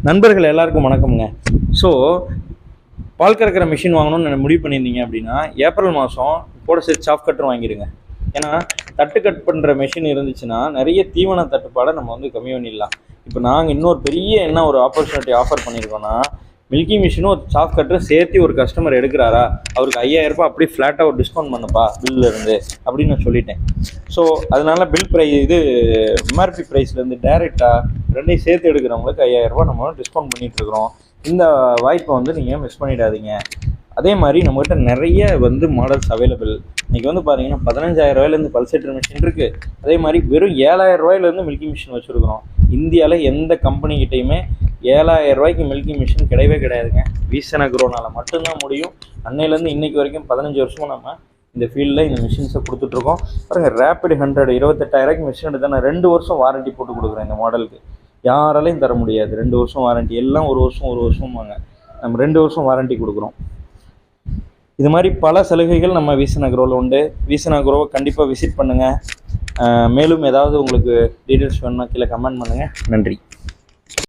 நண்பர்கள் எல்லாருக்கும் வணக்கம்ங்க. ஸோ பால் கறக்கிற மிஷின் வாங்கணும்னு முடிவு பண்ணியிருந்தீங்க அப்படின்னா ஏப்ரல் மாதம் கூட சேர்த்து சாஃப்ட் கட்டர் வாங்கிடுங்க. ஏன்னா தட்டு கட் பண்ணுற மிஷின் இருந்துச்சுன்னா நிறைய தீவன தட்டுப்பாடை நம்ம வந்து கம்மி பண்ணிடலாம். இப்போ நாங்கள் இன்னொரு பெரிய என்ன ஒரு ஆப்பர்ச்சுனிட்டி ஆஃபர் பண்ணியிருக்கோன்னா, மில்கி மிஷினும் ஒரு சாஃப்ட் கட்டரும் சேர்த்து ஒரு கஸ்டமர் எடுக்கிறாரா அவருக்கு 5000 ரூபாய் அப்படியே ஃப்ளாட்டாக ஒரு டிஸ்கவுண்ட் பண்ணப்பா பில்லில் இருந்து அப்படின்னு நான் சொல்லிட்டேன். ஸோ அதனால பில் ப்ரைஸ் எம்ஆர்பி ப்ரைஸ்லேருந்து டேரெக்டாக ரெண்டையும் சேர்த்து எடுக்கிறவங்களுக்கு 5000 ரூபாய் நம்ம டிஸ்கவுண்ட் பண்ணிகிட்ருக்குறோம். இந்த வாய்ப்பை வந்து நீங்கள் மிஸ் பண்ணிடாதீங்க. அதே மாதிரி நம்மகிட்ட நிறைய வந்து மாடல்ஸ் அவைலபிள். இன்றைக்கி வந்து பார்த்தீங்கன்னா 15000 ரூபாயிலேருந்து பல்சேட்டர் மிஷின் இருக்குது. அதே மாதிரி வெறும் 7000 ரூபாயிலேருந்து மில்கி மிஷின் வச்சுருக்கிறோம். இந்தியாவில் எந்த கம்பெனிக்கிட்டையுமே 7000 ரூபாய்க்கு மில்கி மிஷின் கிடையவே கிடையாதுங்க. வீசன் அக்ரோனால் மட்டும்தான் முடியும். அன்னையிலேருந்து இன்றைக்கி வரைக்கும் 15 வருஷமாக நம்ம இந்த ஃபீல்டில் இந்த மிஷின்ஸை கொடுத்துட்ருக்கோம். பாருங்கள், ரேப்பிட் 100 28,000 மிஷின் எடுத்து நான் 2 வருஷம் வாரண்ட்டி போட்டு கொடுக்குறேன். இந்த மாடலுக்கு யாராலையும் தர முடியாது. 2 வருஷம் வாரண்ட்டி, எல்லாம் ஒரு வருஷம் வாங்க. நம்ம 2 வருஷம் வாரண்ட்டி கொடுக்குறோம். இது மாதிரி பல சலுகைகள் நம்ம வீசன் அக்ரோவில் உண்டு. வீசன் அக்ரோவை கண்டிப்பாக விசிட் பண்ணுங்கள். மேலும் ஏதாவது உங்களுக்கு டீட்டெயில்ஸ் வேணும்னா கீழே கமெண்ட் பண்ணுங்கள். நன்றி.